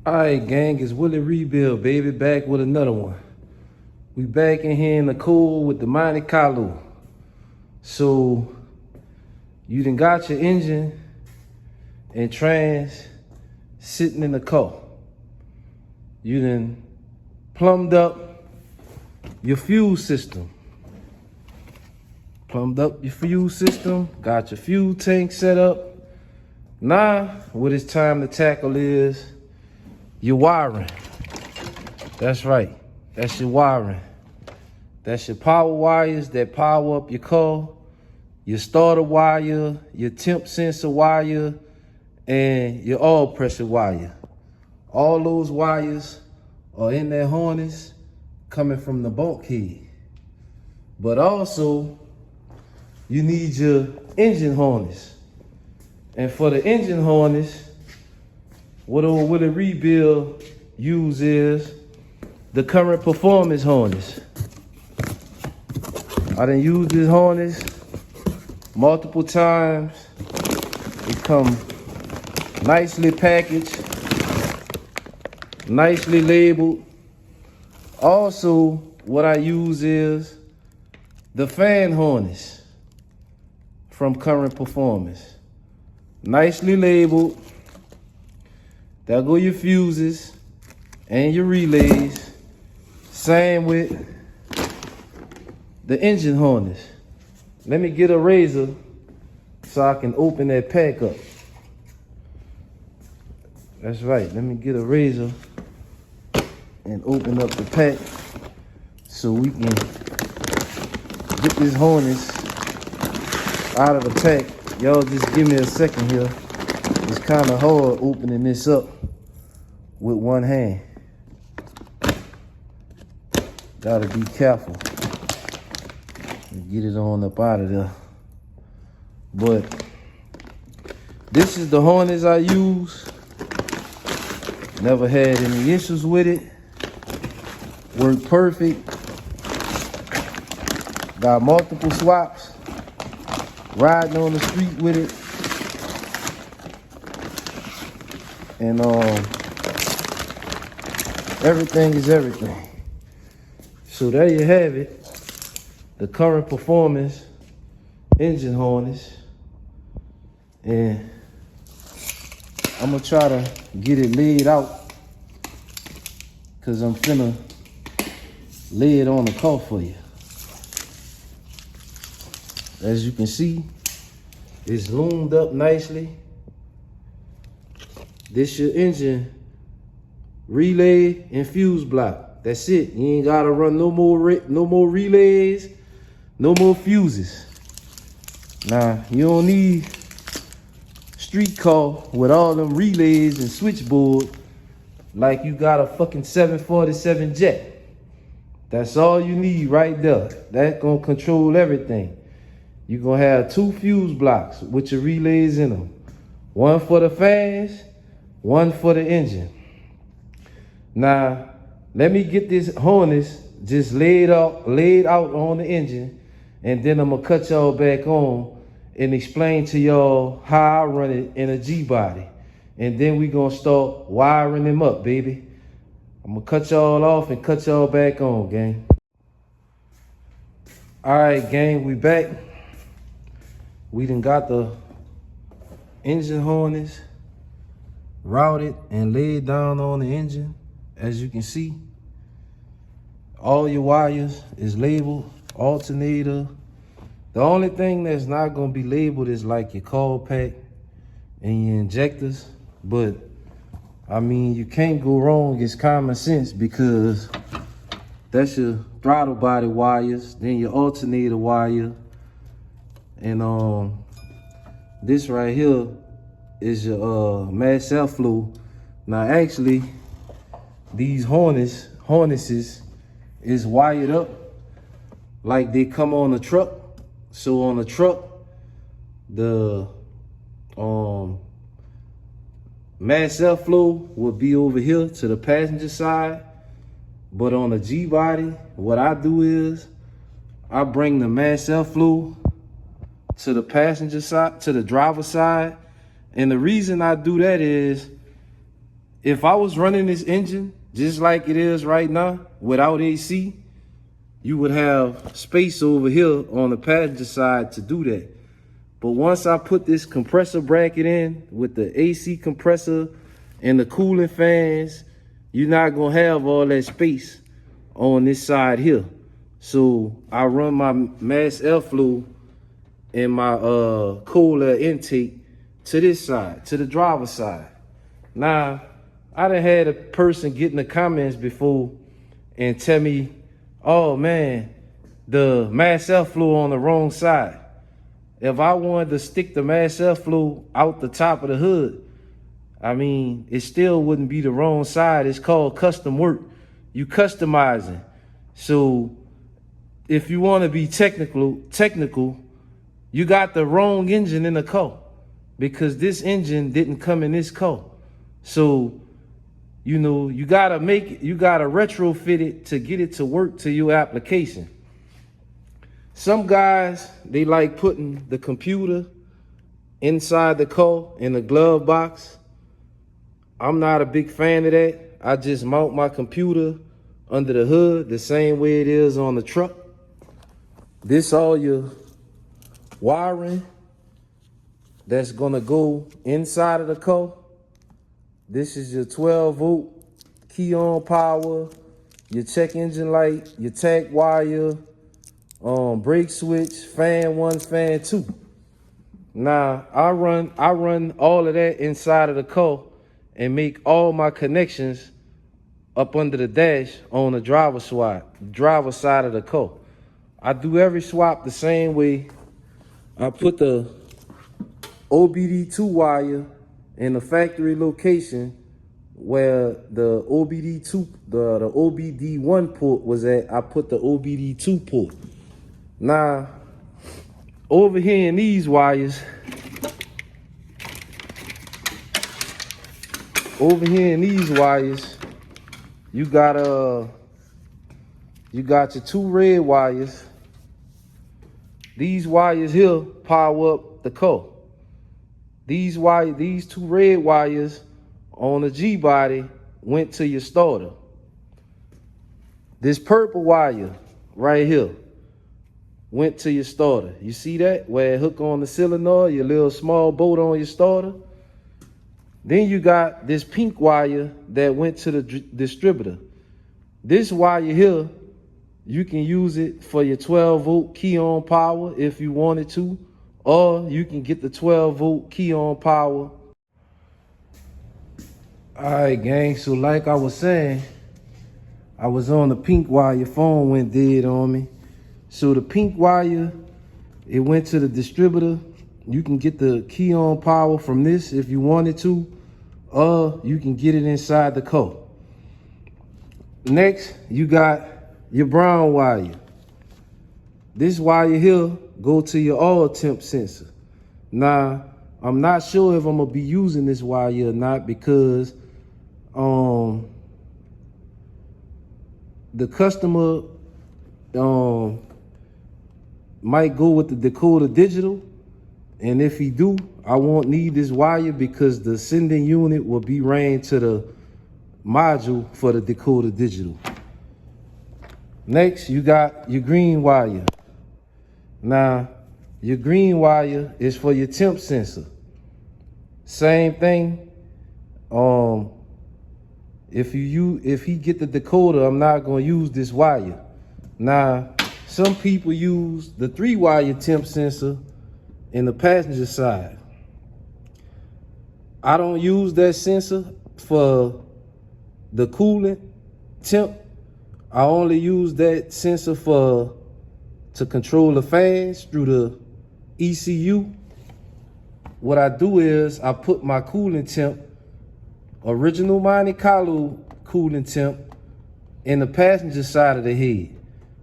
Alright, gang, it's Willie Rebuild, baby, back with another one. We back in here in the cold with the Monte Carlo. So, you done got your engine and trans sitting in the car. You done plumbed up your fuel system. Got your fuel tank set up. Now, what it's time to tackle is your wiring. That's right, that's your wiring. That's your power wires that power up your car, your starter wire, your temp sensor wire, and your oil pressure wire. All those wires are in that harness coming from the bulkhead. But also, you need your engine harness. And for the engine harness, what old Willie Rebuild uses the current performance harness. I done used this harness multiple times. It come nicely packaged, nicely labeled. Also, what I use is the fan harness from Current Performance. Nicely labeled. There go your fuses and your relays. Same with the engine harness. Let me get a razor so I can open that pack up. That's right, let me get a razor and open up the pack so we can get this harness out of the pack. Y'all just give me a second here. It's kind of hard opening this up with one hand. Gotta be careful and get it on up out of there. But this is the harness I use. Never had any issues with it. Worked perfect. Got multiple swaps. Riding on the street with it. And everything is everything. So there you have it. The Current Performance engine harness. And I'm gonna try to get it laid out, cause I'm finna lay it on the car for you. As you can see, it's loomed up nicely. This your engine relay and fuse block. That's it. You ain't gotta run no more relays, no more fuses. Nah, you don't need street car with all them relays and switchboard like you got a fucking 747 jet. That's all you need right there. That's gonna control everything. You're gonna have 2 fuse blocks with your relays in them. One for the fans, one for the engine. Now, let me get this harness just laid out on the engine, and then I'm gonna cut y'all back on and explain to y'all how I run it in a Gbody. And then we gonna start wiring them up, baby. I'm gonna cut y'all off and cut y'all back on, gang. All right, gang, we back. We done got the engine harness routed and laid down on the engine. As you can see, all your wires is labeled, alternator. The only thing that's not gonna be labeled is like your coil pack and your injectors. But I mean, you can't go wrong. It's common sense, because that's your throttle body wires, then your alternator wire. And this right here is your mass airflow. Now actually, these harnesses is wired up like they come on a truck. So on a truck, the mass airflow would be over here to the passenger side. But on a Gbody, what I do is I bring the mass airflow to the passenger side, to the driver's side. And the reason I do that is if I was running this engine just like it is right now without AC, you would have space over here on the passenger side to do that. But once I put this compressor bracket in with the AC compressor and the cooling fans, you're not gonna have all that space on this side here. So I run my mass airflow and my cold air intake to this side, to the driver's side. Now, I done had a person get in the comments before and tell me, oh man, the mass airflow on the wrong side. If I wanted to stick the mass airflow out the top of the hood, I mean, it still wouldn't be the wrong side. It's called custom work. You customizing. So if you want to be technical, you got the wrong engine in the car because this engine didn't come in this car. So, you know, you gotta retrofit it to get it to work to your application. Some guys, they like putting the computer inside the car in the glove box. I'm not a big fan of that. I just mount my computer under the hood the same way it is on the truck. This all your wiring that's gonna go inside of the car. This is your 12-volt key on power, your check engine light, your tach wire, brake switch, fan 1, fan 2. Now I run all of that inside of the car and make all my connections up under the dash on the driver side of the car. I do every swap the same way. I put the OBD2 wire in the factory location where the OBD1 port was at. I put the OBD2 port. Now, over here in these wires, you got your 2 red wires. These wires here power up the car. These 2 red wires on the G body went to your starter. This purple wire right here went to your starter. You see that? Where it hook on the solenoid, your little small bolt on your starter. Then you got this pink wire that went to the distributor. This wire here, you can use it for your 12-volt key on power if you wanted to, or you can get the 12-volt key on power. All right, gang, so like I was saying, I was on the pink wire, your phone went dead on me. So the pink wire, it went to the distributor. You can get the key on power from this if you wanted to, or you can get it inside the car. Next, you got your brown wire. This wire here go to your oil temp sensor. Now, I'm not sure if I'm gonna be using this wire or not because the customer might go with the decoder digital, and if he do, I won't need this wire because the sending unit will be ran to the module for the decoder digital. Next, you got your green wire. Now, your green wire is for your temp sensor. Same thing. If he get the decoder, I'm not gonna use this wire. Now, some people use the 3-wire temp sensor in the passenger side. I don't use that sensor for the coolant temp. I only use that sensor to control the fans through the ECU. What I do is I put my coolant temp, original Monte Carlo coolant temp, in the passenger side of the head.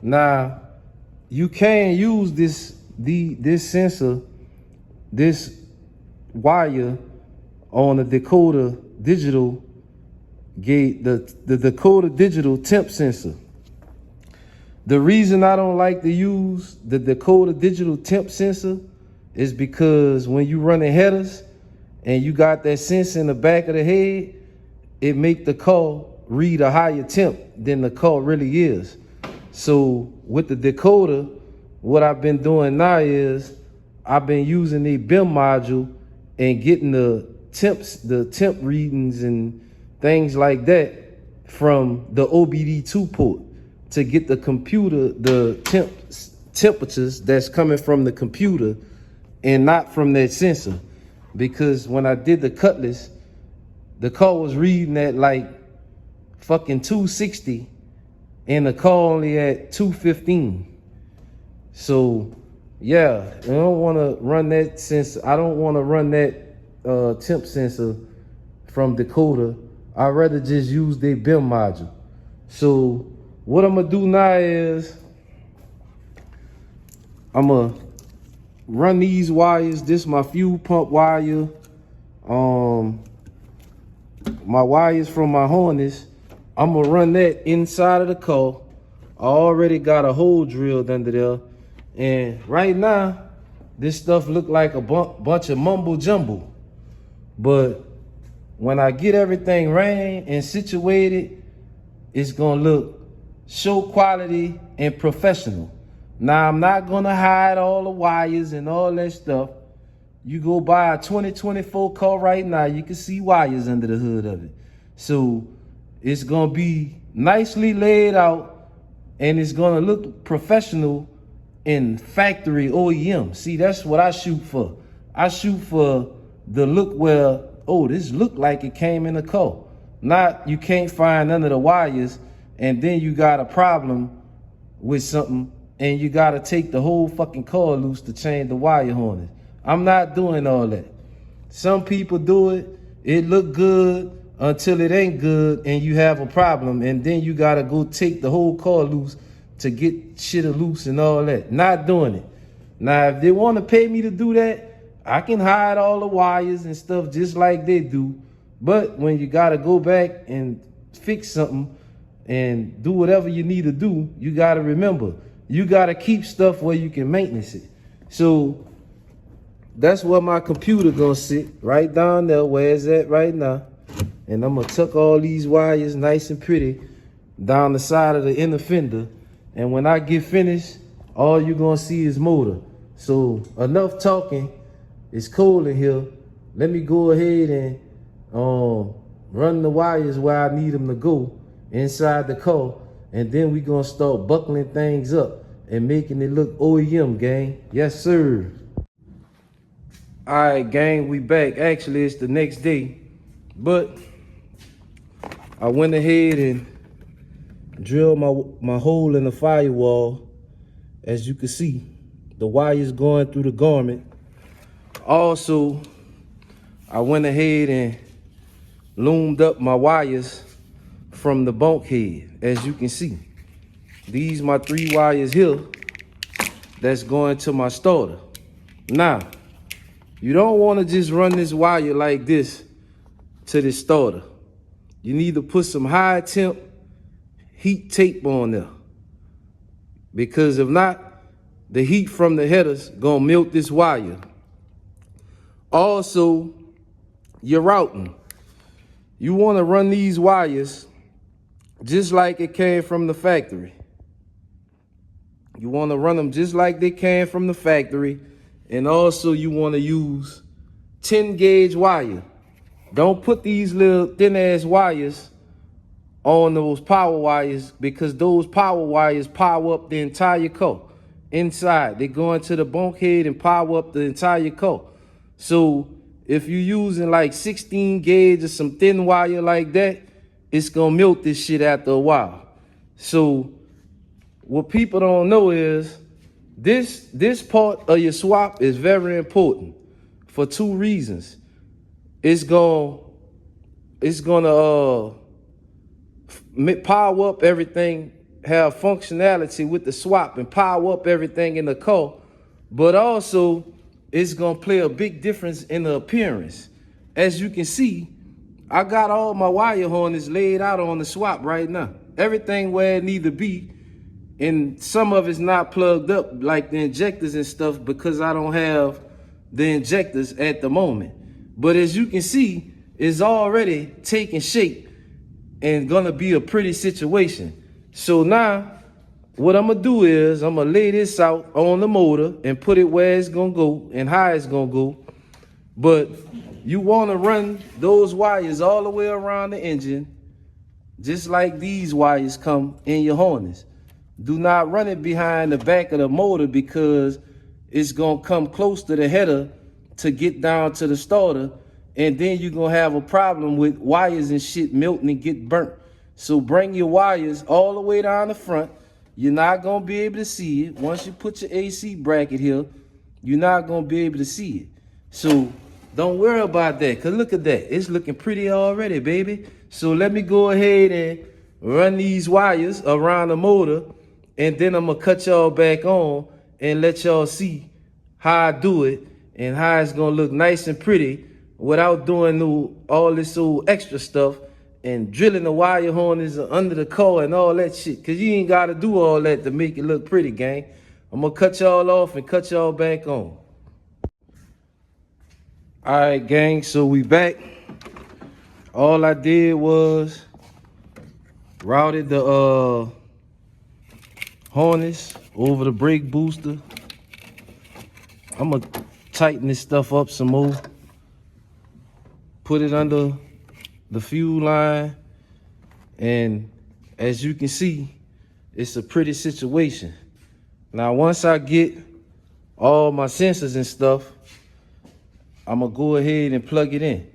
Now, you can use this sensor, this wire on the decoder digital gate, the decoder digital temp sensor. The reason I don't like to use the decoder digital temp sensor is because when you running headers and you got that sensor in the back of the head, it make the car read a higher temp than the car really is. So with the decoder, what I've been doing now is I've been using the BIM module and getting the temp readings and things like that from the OBD2 port to get the computer, the temperatures that's coming from the computer and not from that sensor. Because when I did the Cutlass, the car was reading at like fucking 260 and the car only at 215. So yeah, I don't want to run that sensor. I don't want to run that temp sensor from decoder. I'd rather just use the BIM module. So what I'm gonna do now is I'm gonna run these wires. This is my fuel pump wire. My wires from my harness. I'm gonna run that inside of the car. I already got a hole drilled under there. And right now, this stuff look like a bunch of mumbo jumbo. But when I get everything ran and situated, it's gonna look show quality and professional. Now, I'm not gonna hide all the wires and all that stuff. You go buy a 2024 car right now, you can see wires under the hood of it. So it's gonna be nicely laid out and it's gonna look professional in factory OEM. See, that's what I shoot for. I shoot for the look where, oh, this look like it came in a car. Not you can't find none of the wires and then you got a problem with something and you gotta take the whole fucking car loose to change the wire harness. I'm not doing all that. Some people do it, it look good until it ain't good and you have a problem and then you gotta go take the whole car loose to get shit loose and all that. Not doing it. Now, if they want to pay me to do that, I can hide all the wires and stuff just like they do. But when you got to go back and fix something and do whatever you need to do, you got to remember, you got to keep stuff where you can maintenance it. So that's where my computer gonna sit, right down there where it's at right now. And I'm gonna tuck all these wires nice and pretty down the side of the inner fender. And when I get finished, all you're gonna see is motor. So enough talking. It's cold in here. Let me go ahead and run the wires where I need them to go inside the car. And then we gonna start buckling things up and making it look OEM, gang. Yes, sir. All right, gang, we back. Actually, it's the next day. But I went ahead and drilled my hole in the firewall. As you can see, the wires going through the garment. Also, I went ahead and loomed up my wires from the bulkhead. As you can see, these my 3 wires here that's going to my starter. Now, you don't want to just run this wire like this to the starter. You need to put some high temp heat tape on there, because if not, the heat from the headers gonna melt this wire. Also, your routing. You want to run these wires just like it came from the factory. You want to run them just like they came from the factory. And also you want to use 10 gauge wire. Don't put these little thin ass wires on those power wires, because those power wires power up the entire car inside. They go into the bulkhead and power up the entire car. So if you're using like 16 gauge or some thin wire like that, it's gonna melt this shit after a while. So what people don't know is this part of your swap is very important for 2 reasons. It's gonna power up everything, have functionality with the swap and power up everything in the car, but also it's gonna play a big difference in the appearance. As you can see, I got all my wire harness laid out on the swap right now. Everything where it need to be, and some of it's not plugged up like the injectors and stuff because I don't have the injectors at the moment. But as you can see, it's already taking shape and gonna be a pretty situation. So now, what I'm gonna do is I'm gonna lay this out on the motor and put it where it's gonna go and how it's gonna go. But you wanna run those wires all the way around the engine, just like these wires come in your harness. Do not run it behind the back of the motor because it's gonna come close to the header to get down to the starter, and then you're gonna have a problem with wires and shit melting and get burnt. So bring your wires all the way down the front. You're not gonna be able to see it. Once you put your AC bracket here, you're not gonna be able to see it. So don't worry about that, cause look at that. It's looking pretty already, baby. So let me go ahead and run these wires around the motor, and then I'm gonna cut y'all back on and let y'all see how I do it and how it's gonna look nice and pretty without doing all this old extra stuff and drilling the wire harness under the car and all that shit. Cause you ain't gotta do all that to make it look pretty, gang. I'm gonna cut y'all off and cut y'all back on. All right, gang, so we back. All I did was routed the harness over the brake booster. I'm gonna tighten this stuff up some more. Put it under the fuel line, and as you can see, it's a pretty situation. Now, once I get all my sensors and stuff, I'm gonna go ahead and plug it in.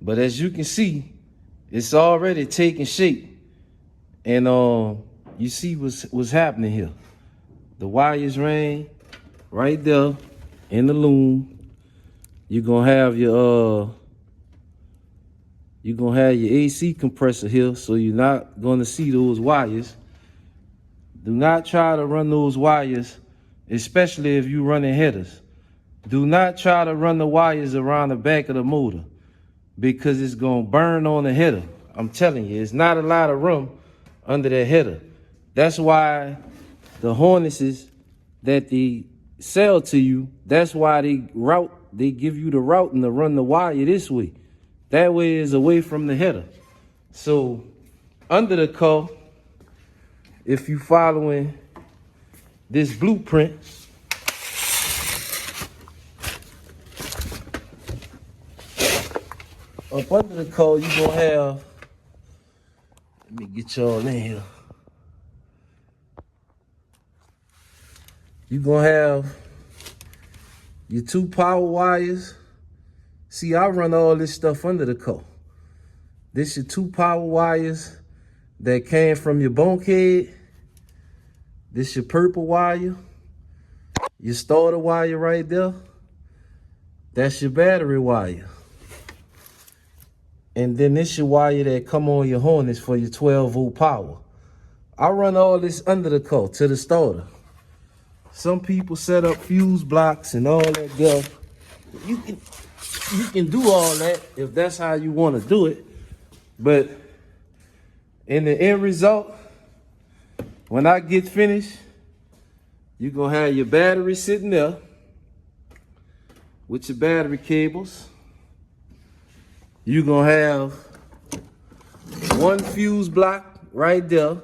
But as you can see, it's already taking shape, and you see what's happening here. The wires ran right there in the loom. You're gonna have your AC compressor here, so you're not gonna see those wires. Do not try to run those wires, especially if you're running headers. Do not try to run the wires around the back of the motor because it's gonna burn on the header. I'm telling you, it's not a lot of room under that header. That's why the harnesses that they sell to you, that's why they give you the routing to run the wire this way. That way is away from the header. So under the car, if you following this blueprint, up under the car, you gonna have, let me get y'all in here. You gonna have your 2 power wires. See, I run all this stuff under the car. This your 2 power wires that came from your bulkhead. This your purple wire. Your starter wire right there. That's your battery wire. And then this your wire that come on your harness for your 12-volt power. I run all this under the car to the starter. Some people set up fuse blocks and all that stuff. You can do all that if that's how you want to do it. But in the end result, when I get finished, you're going to have your battery sitting there with your battery cables. You're going to have 1 fuse block right there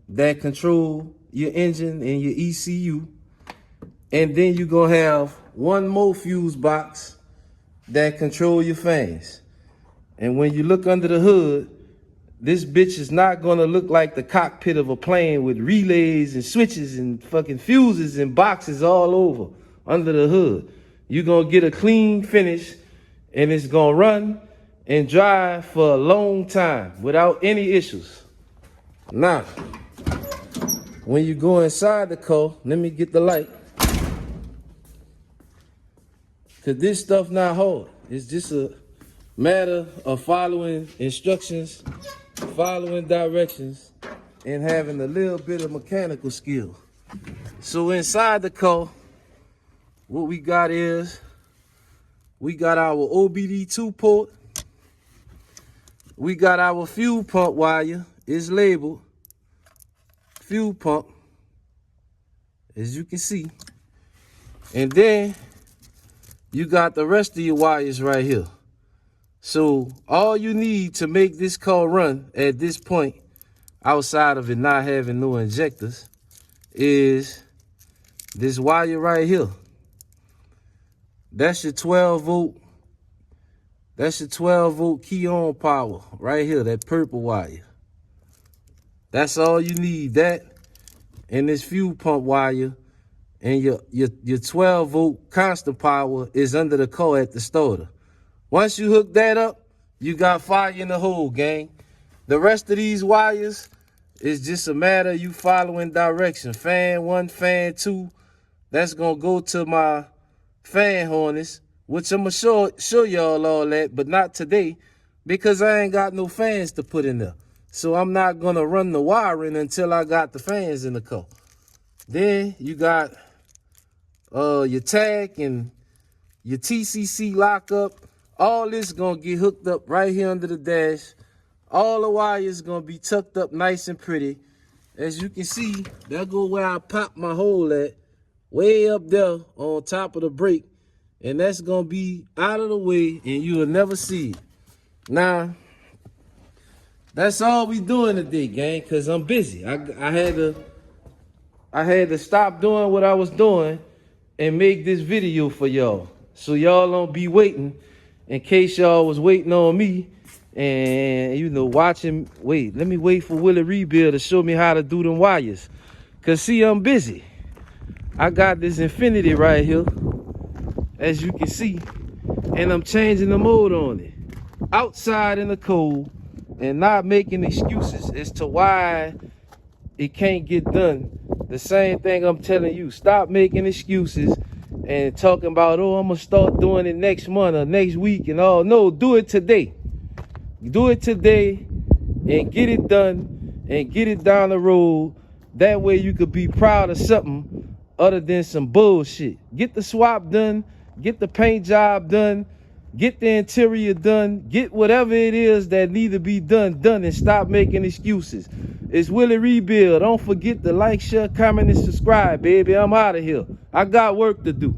that control your engine and your ECU. And then you're going to have 1 more fuse box that control your fans. And when you look under the hood, this bitch is not going to look like the cockpit of a plane with relays and switches and fucking fuses and boxes all over under the hood. You're going to get a clean finish, and it's going to run and drive for a long time without any issues. Now, when you go inside the car, let me get the light. Because this stuff not hard. It's just a matter of following instructions, following directions, and having a little bit of mechanical skill. So inside the car, what we got is, we got our OBD2 port. We got our fuel pump wire. It's labeled fuel pump, as you can see. And then you got the rest of your wires right here. So all you need to make this car run at this point, outside of it not having no injectors, is this wire right here. That's your 12 volt. That's your 12 volt key on power right here, that purple wire. That's all you need, that and this fuel pump wire, and your 12 volt constant power is under the car at the starter. Once you hook that up, you got fire in the hole, gang. The rest of these wires is just a matter of you following direction. Fan 1, fan 2, that's gonna go to my fan harness, which I'm gonna show y'all all that, but not today, because I ain't got no fans to put in there. So I'm not gonna run the wiring until I got the fans in the car. Then you got your tag and your TCC lockup. All this gonna get hooked up right here under the dash. All the wires gonna be tucked up nice and pretty. As you can see, there go where I popped my hole at, way up there on top of the brake. And that's gonna be out of the way and you'll never see it. Now, that's all we doing today, gang, cause I'm busy. I had to stop doing what I was doing and make this video for y'all. So y'all don't be waiting in case y'all was waiting on me and, you know, watching. Wait, let me wait for Willie Rebuild to show me how to do them wires. Cause see, I'm busy. I got this Infinity right here, as you can see, and I'm changing the mode on it. Outside in the cold and not making excuses as to why it can't get done. The same thing I'm telling you, stop making excuses and talking about, oh, I'm gonna start doing it next month or next week and all. No, do it today. Do it today and get it done and get it down the road. That way you could be proud of something other than some bullshit. Get the swap done, get the paint job done, get the interior done, get whatever it is that need to be done, and stop making excuses. It's Willie Rebuild. Don't forget to like, share, comment, and subscribe, baby. I'm out of here. I got work to do.